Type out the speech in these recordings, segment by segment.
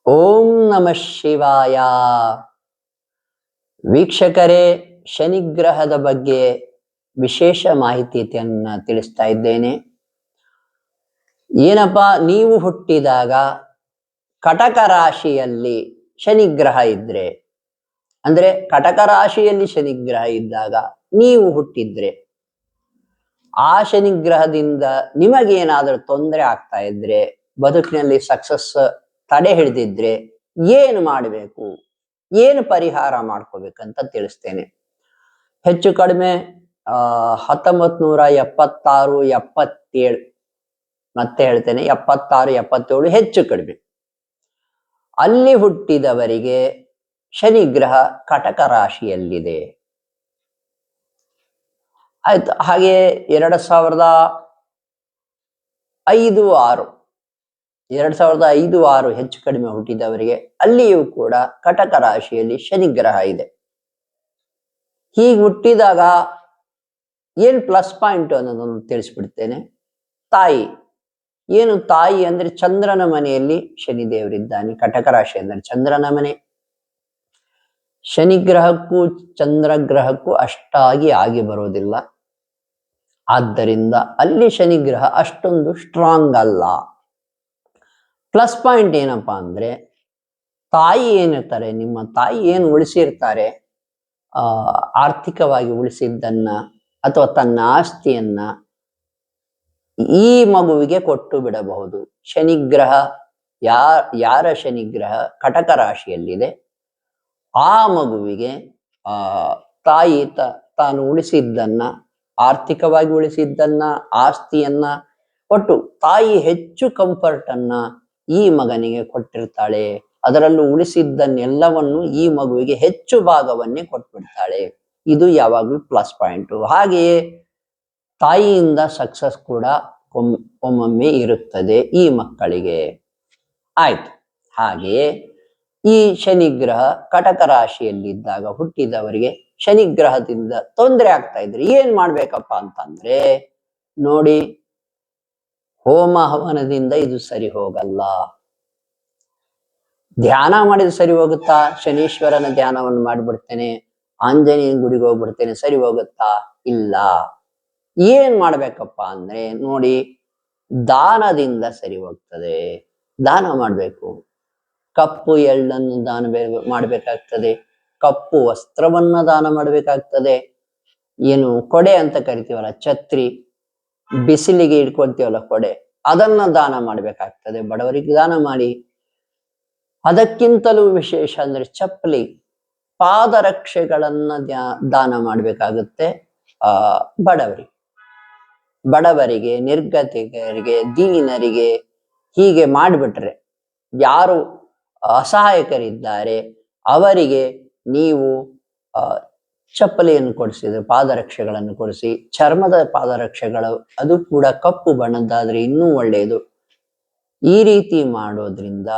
ಓಂ ನಮಃ ಶಿವಾಯ. ವೀಕ್ಷಕರೇ, ಶನಿಗ್ರಹದ ಬಗ್ಗೆ ವಿಶೇಷ ಮಾಹಿತಿಯನ್ನ ತಿಳಿಸ್ತಾ ಇದ್ದೇನೆ. ಏನಪ್ಪಾ, ನೀವು ಹುಟ್ಟಿದಾಗ ಕಟಕ ರಾಶಿಯಲ್ಲಿ ಶನಿಗ್ರಹ ಇದ್ರೆ, ಅಂದ್ರೆ ಕಟಕ ರಾಶಿಯಲ್ಲಿ ಶನಿಗ್ರಹ ಇದ್ದಾಗ ನೀವು ಹುಟ್ಟಿದ್ರೆ, ಆ ಶನಿಗ್ರಹದಿಂದ ನಿಮಗೇನಾದ್ರೂ ತೊಂದರೆ ಆಗ್ತಾ ಇದ್ರೆ, ಬದುಕಿನಲ್ಲಿ ಸಕ್ಸಸ್ ತಡೆ ಹಿಡಿದಿದ್ರೆ ಏನು ಮಾಡಬೇಕು, ಏನು ಪರಿಹಾರ ಮಾಡ್ಕೋಬೇಕಂತ ತಿಳಿಸ್ತೇನೆ. ಹೆಚ್ಚು ಕಡಿಮೆ 1976, 77, ಮತ್ತೆ ಹೇಳ್ತೇನೆ 76, 77 ಹೆಚ್ಚು ಕಡಿಮೆ ಅಲ್ಲಿ ಹುಟ್ಟಿದವರಿಗೆ ಶನಿಗ್ರಹ ಕಟಕ ರಾಶಿಯಲ್ಲಿದೆ. ಆಯ್ತು. ಹಾಗೆ 2005-6 ಹೆಚ್ಚು ಕಡಿಮೆ ಹುಟ್ಟಿದವರಿಗೆ ಅಲ್ಲಿಯೂ ಕೂಡ ಕಟಕ ರಾಶಿಯಲ್ಲಿ ಶನಿಗ್ರಹ ಇದೆ. ಹೀಗೆ ಹುಟ್ಟಿದಾಗ ಏನ್ ಪ್ಲಸ್ ಪಾಯಿಂಟ್ ಅನ್ನೋದನ್ನು ತಿಳಿಸ್ಬಿಡ್ತೇನೆ. ತಾಯಿ ಏನು, ತಾಯಿ ಅಂದ್ರೆ ಚಂದ್ರನ ಮನೆಯಲ್ಲಿ ಶನಿದೇವರಿದ್ದಾನೆ. ಕಟಕ ರಾಶಿ ಅಂದ್ರೆ ಚಂದ್ರನ ಮನೆ. ಶನಿಗ್ರಹಕ್ಕೂ ಚಂದ್ರಗ್ರಹಕ್ಕೂ ಅಷ್ಟಾಗಿ ಆಗಿ ಬರೋದಿಲ್ಲ. ಆದ್ದರಿಂದ ಅಲ್ಲಿ ಶನಿಗ್ರಹ ಅಷ್ಟೊಂದು ಸ್ಟ್ರಾಂಗ್ ಅಲ್ಲ. ಪ್ಲಸ್ ಪಾಯಿಂಟ್ ಏನಪ್ಪಾ ಅಂದ್ರೆ, ತಾಯಿ ಏನಿರ್ತಾರೆ, ನಿಮ್ಮ ತಾಯಿ ಏನು ಉಳಿಸಿರ್ತಾರೆ, ಆರ್ಥಿಕವಾಗಿ ಉಳಿಸಿದ್ದನ್ನ ಅಥವಾ ತನ್ನ ಆಸ್ತಿಯನ್ನ ಈ ಮಗುವಿಗೆ ಕೊಟ್ಟು ಬಿಡಬಹುದು. ಶನಿಗ್ರಹ ಯಾರ ಶನಿಗ್ರಹ ಕಟಕ ರಾಶಿಯಲ್ಲಿದೆ, ಆ ಮಗುವಿಗೆ ತಾಯಿ ತಾನು ಉಳಿಸಿದ್ದನ್ನ, ಆರ್ಥಿಕವಾಗಿ ಉಳಿಸಿದ್ದನ್ನ, ಆಸ್ತಿಯನ್ನ ಕೊಟ್ಟು, ತಾಯಿ ಹೆಚ್ಚು ಕಂಫರ್ಟ್ ಅನ್ನ ಈ ಮಗನಿಗೆ ಕೊಟ್ಟಿರ್ತಾಳೆ. ಅದರಲ್ಲೂ ಉಳಿಸಿದ್ದನ್ನೆಲ್ಲವನ್ನು ಈ ಮಗುವಿಗೆ ಹೆಚ್ಚು ಭಾಗವನ್ನೇ ಕೊಟ್ಬಿಡ್ತಾಳೆ. ಇದು ಯಾವಾಗಲೂ ಪ್ಲಸ್ ಪಾಯಿಂಟು. ಹಾಗೆಯೇ ತಾಯಿಯಿಂದ ಸಕ್ಸಸ್ ಕೂಡ ಒಮ್ಮೊಮ್ಮೆ ಇರುತ್ತದೆ ಈ ಮಕ್ಕಳಿಗೆ. ಆಯ್ತು. ಹಾಗೆಯೇ ಈ ಶನಿಗ್ರಹ ಕಟಕ ರಾಶಿಯಲ್ಲಿದ್ದಾಗ ಹುಟ್ಟಿದವರಿಗೆ ಶನಿಗ್ರಹದಿಂದ ತೊಂದರೆ ಆಗ್ತಾ ಇದ್ರೆ ಏನ್ ಮಾಡ್ಬೇಕಪ್ಪ ಅಂತಂದ್ರೆ, ನೋಡಿ, ಹೋಮ ಹವನದಿಂದ ಇದು ಸರಿ ಹೋಗಲ್ಲ. ಧ್ಯಾನ ಮಾಡಿದ್ರೆ ಸರಿ ಹೋಗುತ್ತಾ? ಶನೀಶ್ವರನ ಧ್ಯಾನವನ್ನು ಮಾಡಿಬಿಡ್ತೇನೆ, ಆಂಜನೇಯನ ಗುಡಿಗೆ ಹೋಗ್ಬಿಡ್ತೇನೆ, ಸರಿ ಹೋಗುತ್ತಾ? ಇಲ್ಲ. ಏನ್ ಮಾಡ್ಬೇಕಪ್ಪ ಅಂದ್ರೆ, ನೋಡಿ, ದಾನದಿಂದ ಸರಿ ಹೋಗ್ತದೆ. ದಾನ ಮಾಡ್ಬೇಕು. ಕಪ್ಪು ಎಳ್ಳನ್ನು ದಾನ ಮಾಡ್ಬೇಕಾಗ್ತದೆ. ಕಪ್ಪು ವಸ್ತ್ರವನ್ನ ದಾನ ಮಾಡ್ಬೇಕಾಗ್ತದೆ. ಏನು ಕೊಡೆ ಅಂತ ಕರಿತೀವಲ್ಲ, ಛತ್ರಿ, ಬಿಸಿಲಿಗೆ ಇಟ್ಕೊಳ್ತೀವಲ್ಲ ಕೊಡೆ, ಅದನ್ನ ದಾನ ಮಾಡ್ಬೇಕಾಗ್ತದೆ. ಬಡವರಿಗೆ ದಾನ ಮಾಡಿ. ಅದಕ್ಕಿಂತಲೂ ವಿಶೇಷ ಅಂದ್ರೆ ಚಪ್ಪಲಿ, ಪಾದರಕ್ಷೆಗಳನ್ನ ದಾನ ಮಾಡ್ಬೇಕಾಗುತ್ತೆ ಬಡವರಿಗೆ, ನಿರ್ಗತಿಕರಿಗೆ, ದೀನರಿಗೆ. ಹೀಗೆ ಮಾಡಿಬಿಟ್ರೆ, ಯಾರು ಅಸಹಾಯಕರಿದ್ದಾರೆ ಅವರಿಗೆ ನೀವು ಚಪ್ಪಲಿಯನ್ನು ಕೊಡಿಸಿದ್ರೆ, ಪಾದರಕ್ಷೆಗಳನ್ನು ಕೊಡಿಸಿ. ಚರ್ಮದ ಪಾದರಕ್ಷೆಗಳು, ಅದು ಕೂಡ ಕಪ್ಪು ಬಣ್ಣದ್ದಾದ್ರೆ ಇನ್ನೂ ಒಳ್ಳೆಯದು. ಈ ರೀತಿ ಮಾಡೋದ್ರಿಂದ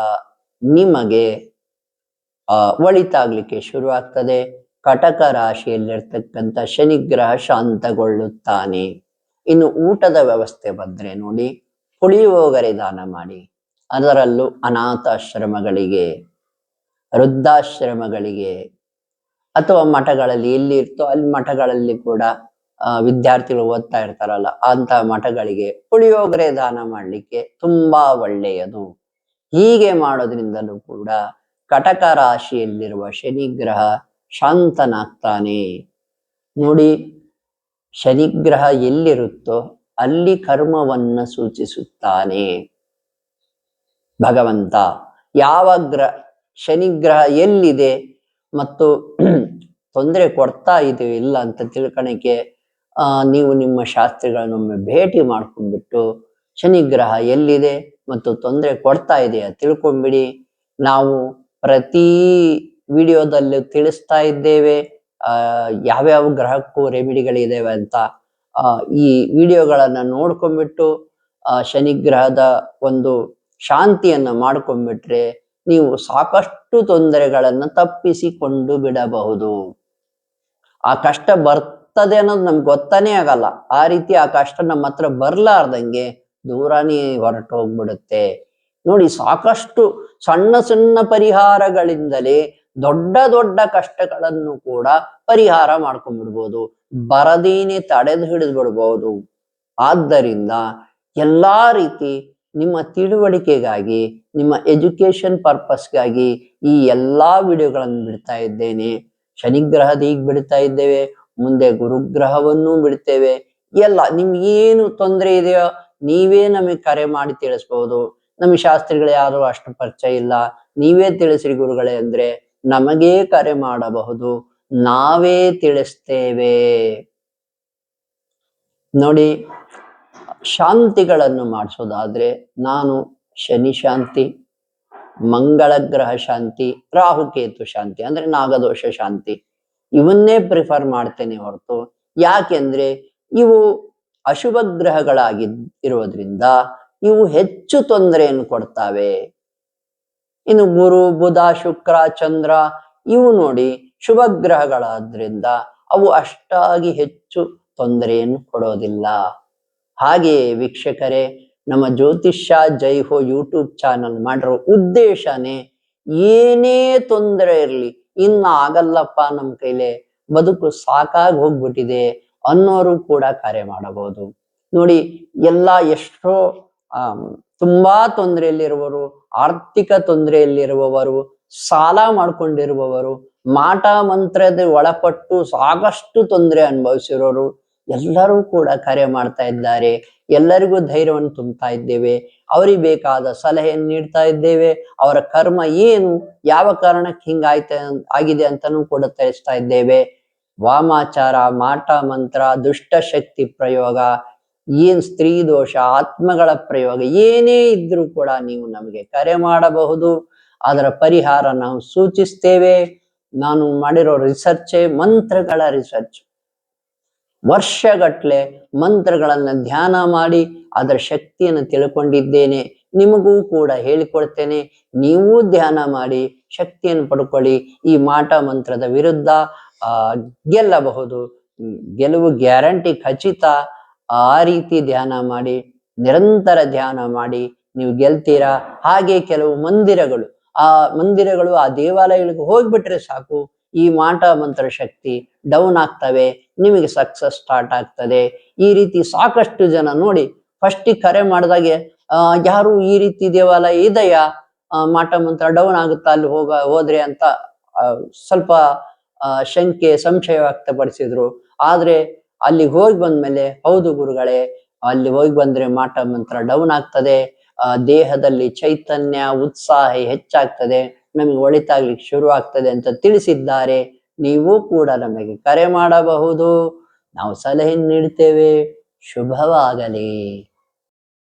ನಿಮಗೆ ಒಳಿತಾಗ್ಲಿಕ್ಕೆ ಶುರುವಾಗ್ತದೆ. ಕಟಕ ರಾಶಿಯಲ್ಲಿರ್ತಕ್ಕಂಥ ಶನಿಗ್ರಹ ಶಾಂತಗೊಳ್ಳುತ್ತಾನೆ. ಇನ್ನು ಊಟದ ವ್ಯವಸ್ಥೆ ಬಂದ್ರೆ ನೋಡಿ, ಪುಳಿಯೋಗರೆ ದಾನ ಮಾಡಿ. ಅದರಲ್ಲೂ ಅನಾಥಾಶ್ರಮಗಳಿಗೆ, ವೃದ್ಧಾಶ್ರಮಗಳಿಗೆ, ಅಥವಾ ಮಠಗಳಲ್ಲಿ ಎಲ್ಲಿ ಇರ್ತೋ ಅಲ್ಲಿ ಮಠಗಳಲ್ಲಿ ಕೂಡ ವಿದ್ಯಾರ್ಥಿಗಳು ಓದ್ತಾ ಇರ್ತಾರಲ್ಲ, ಅಂತ ಮಠಗಳಿಗೆ ಪುಳಿಯೋಗರೆ ದಾನ ಮಾಡ್ಲಿಕ್ಕೆ ತುಂಬಾ ಒಳ್ಳೆಯದು. ಹೀಗೆ ಮಾಡೋದ್ರಿಂದಲೂ ಕೂಡ ಕಟಕ ರಾಶಿಯಲ್ಲಿರುವ ಶನಿಗ್ರಹ ಶಾಂತನಾಗ್ತಾನೆ. ನೋಡಿ, ಶನಿಗ್ರಹ ಎಲ್ಲಿರುತ್ತೋ ಅಲ್ಲಿ ಕರ್ಮವನ್ನ ಸೂಚಿಸುತ್ತಾನೆ ಭಗವಂತ. ಯಾವ ಶನಿಗ್ರಹ ಎಲ್ಲಿದೆ ಮತ್ತು ತೊಂದರೆ ಕೊಡ್ತಾ ಇದೆಯೋ ಇಲ್ಲ ಅಂತ ತಿಳ್ಕೊಳಕ್ಕೆ ನೀವು ನಿಮ್ಮ ಶಾಸ್ತ್ರಿಗಳನ್ನೊಮ್ಮೆ ಭೇಟಿ ಮಾಡ್ಕೊಂಡ್ಬಿಟ್ಟು ಶನಿಗ್ರಹ ಎಲ್ಲಿದೆ ಮತ್ತು ತೊಂದರೆ ಕೊಡ್ತಾ ಇದೆಯಾ ತಿಳ್ಕೊಂಬಿಡಿ. ನಾವು ಪ್ರತಿ ವಿಡಿಯೋದಲ್ಲೂ ತಿಳಿಸ್ತಾ ಇದ್ದೇವೆ ಯಾವ್ಯಾವ ಗ್ರಹಕ್ಕೂ ರೆಮಿಡಿಗಳಿದಾವೆ ಅಂತ. ಈ ವಿಡಿಯೋಗಳನ್ನ ನೋಡ್ಕೊಂಡ್ಬಿಟ್ಟು ಶನಿಗ್ರಹದ ಒಂದು ಶಾಂತಿಯನ್ನ ಮಾಡ್ಕೊಂಡ್ಬಿಟ್ರೆ ನೀವು ಸಾಕಷ್ಟು ತೊಂದರೆಗಳನ್ನ ತಪ್ಪಿಸಿಕೊಂಡು ಬಿಡಬಹುದು. ಆ ಕಷ್ಟ ಬರ್ತದೆ ಅನ್ನೋದು ನಮ್ಗೆ ಗೊತ್ತಾನೇ ಆಗಲ್ಲ. ಆ ರೀತಿ ಆ ಕಷ್ಟ ನಮ್ಮ ಹತ್ರ ಬರ್ಲಾರ್ದಂಗೆ ದೂರನೇ ಹೊರಟು ಹೋಗ್ಬಿಡುತ್ತೆ. ನೋಡಿ, ಸಾಕಷ್ಟು ಸಣ್ಣ ಸಣ್ಣ ಪರಿಹಾರಗಳಿಂದಲೇ ದೊಡ್ಡ ದೊಡ್ಡ ಕಷ್ಟಗಳನ್ನು ಕೂಡ ಪರಿಹಾರ ಮಾಡ್ಕೊಂಡ್ಬಿಡ್ಬೋದು, ಬರದೇನೆ ತಡೆದು ಹಿಡಿದು ಬಿಡ್ಬೋದು. ಆದ್ದರಿಂದ ಎಲ್ಲಾ ರೀತಿ ನಿಮ್ಮ ತಿಳುವಳಿಕೆಗಾಗಿ, ನಿಮ್ಮ ಎಜುಕೇಶನ್ ಪರ್ಪಸ್ಗಾಗಿ ಈ ಎಲ್ಲಾ ವಿಡಿಯೋಗಳನ್ನು ಬಿಡ್ತಾ ಇದ್ದೇನೆ. ಶನಿಗ್ರಹದ ಈಗ ಬಿಡ್ತಾ ಇದ್ದೇವೆ, ಮುಂದೆ ಗುರುಗ್ರಹವನ್ನು ಬಿಡ್ತೇವೆ. ಎಲ್ಲ ನಿಮ್ಗೆ ಏನು ತೊಂದರೆ ಇದೆಯೋ ನೀವೇ ನಮಗೆ ಕರೆ ಮಾಡಿ ತಿಳಿಸ್ಬಹುದು. ನಮಗೆ ಶಾಸ್ತ್ರಿಗಳು ಯಾರು ಅಷ್ಟು ಪರಿಚಯ ಇಲ್ಲ, ನೀವೇ ತಿಳಿಸ್ರಿ ಗುರುಗಳೇ ಅಂದ್ರೆ ನಮಗೇ ಕರೆ ಮಾಡಬಹುದು, ನಾವೇ ತಿಳಿಸ್ತೇವೆ. ನೋಡಿ, ಶಾಂತಿಗಳನ್ನು ಮಾಡಿಸೋದಾದ್ರೆ ನಾನು ಶನಿ ಶಾಂತಿ, ಮಂಗಳ ಗ್ರಹ ಶಾಂತಿ, ರಾಹುಕೇತು ಶಾಂತಿ ಅಂದ್ರೆ ನಾಗದೋಷ ಶಾಂತಿ ಇವನ್ನೇ ಪ್ರಿಫರ್ ಮಾಡ್ತೇನೆ ಹೊರತು, ಯಾಕೆಂದ್ರೆ ಇವು ಅಶುಭ ಗ್ರಹಗಳಾಗಿ ಇರೋದ್ರಿಂದ ಇವು ಹೆಚ್ಚು ತೊಂದರೆಯನ್ನು ಕೊಡ್ತಾವೆ. ಇನ್ನು ಗುರು, ಬುಧ, ಶುಕ್ರ, ಚಂದ್ರ ಇವು ನೋಡಿ ಶುಭ ಗ್ರಹಗಳಾದ್ರಿಂದ ಅವು ಅಷ್ಟಾಗಿ ಹೆಚ್ಚು ತೊಂದರೆಯನ್ನು ಕೊಡೋದಿಲ್ಲ. ಹಾಗೆಯೇ ವೀಕ್ಷಕರೇ, ನಮ್ಮ ಜ್ಯೋತಿಷ್ಯ ಜೈ ಹೋ ಯೂಟ್ಯೂಬ್ ಚಾನಲ್ ಮಾಡಿರೋ ಉದ್ದೇಶನೇ ಏನೇ ತೊಂದರೆ ಇರಲಿ, ಇನ್ನು ಆಗಲ್ಲಪ್ಪ ನಮ್ಮ ಕೈಲೇ, ಬದುಕು ಸಾಕಾಗಿ ಹೋಗ್ಬಿಟ್ಟಿದೆ ಅನ್ನೋರು ಕೂಡ ಕರೆ ಮಾಡಬಹುದು. ನೋಡಿ, ಎಲ್ಲ ಎಷ್ಟೋ ತುಂಬಾ ತೊಂದರೆಯಲ್ಲಿರುವವರು, ಆರ್ಥಿಕ ತೊಂದರೆಯಲ್ಲಿರುವವರು, ಸಾಲ ಮಾಡ್ಕೊಂಡಿರುವವರು, ಮಾಟ ಮಂತ್ರದ ಒಳಪಟ್ಟು ಸಾಕಷ್ಟು ತೊಂದರೆ ಅನುಭವಿಸಿರೋರು ಎಲ್ಲರೂ ಕೂಡ ಕರೆ ಮಾಡ್ತಾ ಇದ್ದಾರೆ. ಎಲ್ಲರಿಗೂ ಧೈರ್ಯವನ್ನು ತುಂಬುತ್ತಾ ಇದ್ದೇವೆ, ಅವರಿಗೆ ಬೇಕಾದ ಸಲಹೆಯನ್ನು ನೀಡ್ತಾ ಇದ್ದೇವೆ. ಅವರ ಕರ್ಮ ಏನು, ಯಾವ ಕಾರಣಕ್ಕೆ ಆಗಿದೆ ಅಂತಾನೂ ಕೂಡ ತಿಳಿಸ್ತಾ ಇದ್ದೇವೆ. ವಾಮಾಚಾರ, ಮಾಟ ಮಂತ್ರ, ದುಷ್ಟಶಕ್ತಿ ಪ್ರಯೋಗ, ಏನ್ ಸ್ತ್ರೀ ದೋಷ, ಆತ್ಮಗಳ ಪ್ರಯೋಗ ಏನೇ ಇದ್ರೂ ಕೂಡ ನೀವು ನಮಗೆ ಕರೆ ಮಾಡಬಹುದು. ಅದರ ಪರಿಹಾರ ನಾವು ಸೂಚಿಸ್ತೇವೆ. ನಾನು ಮಾಡಿರೋ ರಿಸರ್ಚೇ ಮಂತ್ರಗಳ ರಿಸರ್ಚ್. ವರ್ಷಗಟ್ಲೆ ಮಂತ್ರಗಳನ್ನ ಧ್ಯಾನ ಮಾಡಿ ಅದರ ಶಕ್ತಿಯನ್ನು ತಿಳ್ಕೊಂಡಿದ್ದೇನೆ. ನಿಮಗೂ ಕೂಡ ಹೇಳಿಕೊಡ್ತೇನೆ. ನೀವು ಧ್ಯಾನ ಮಾಡಿ ಶಕ್ತಿಯನ್ನು ಪಡ್ಕೊಳ್ಳಿ. ಈ ಮಾಟ ಮಂತ್ರದ ವಿರುದ್ಧ ಗೆಲ್ಲಬಹುದು, ಗೆಲುವು ಗ್ಯಾರಂಟಿ ಖಚಿತ. ಆ ರೀತಿ ಧ್ಯಾನ ಮಾಡಿ, ನಿರಂತರ ಧ್ಯಾನ ಮಾಡಿ ನೀವು ಗೆಲ್ತೀರಾ. ಹಾಗೆ ಕೆಲವು ಮಂದಿರಗಳು, ಆ ದೇವಾಲಯಗಳಿಗೆ ಹೋಗ್ಬಿಟ್ರೆ ಸಾಕು, ಈ ಮಾಟ ಮಂತ್ರ ಶಕ್ತಿ ಡೌನ್ ಆಗ್ತವೆ, ನಿಮಗೆ ಸಕ್ಸಸ್ ಸ್ಟಾರ್ಟ್ ಆಗ್ತದೆ. ಈ ರೀತಿ ಸಾಕಷ್ಟು ಜನ ನೋಡಿ, ಫಸ್ಟಿಗೆ ಕರೆ ಮಾಡಿದಾಗೆ ಯಾರು ಈ ರೀತಿ ದೇವಾಲಯ ಇದೆಯಾ, ಮಾಟ ಮಂತ್ರ ಡೌನ್ ಆಗುತ್ತಾ ಅಲ್ಲಿ ಹೋದ್ರೆ ಅಂತ ಸ್ವಲ್ಪ ಶಂಕೆ, ಸಂಶಯ ವ್ಯಕ್ತಪಡಿಸಿದ್ರು. ಆದ್ರೆ ಅಲ್ಲಿ ಹೋಗಿ ಬಂದ್ಮೇಲೆ, ಹೌದು ಗುರುಗಳೇ, ಅಲ್ಲಿ ಹೋಗಿ ಬಂದ್ರೆ ಮಾಟ ಮಂತ್ರ ಡೌನ್ ಆಗ್ತದೆ, ದೇಹದಲ್ಲಿ ಚೈತನ್ಯ, ಉತ್ಸಾಹ ಹೆಚ್ಚಾಗ್ತದೆ, ನಮಗೆ ಒಳಿತಾಗ್ಲಿಕ್ಕೆ ಶುರು ಆಗ್ತದೆ ಅಂತ ತಿಳಿಸಿದ್ದಾರೆ. ನೀವು ಕೂಡ ನಮಗೆ ಕರೆ ಮಾಡಬಹುದು, ನಾವು ಸಲಹೆ ನೀಡ್ತೇವೆ. ಶುಭವಾಗಲಿ.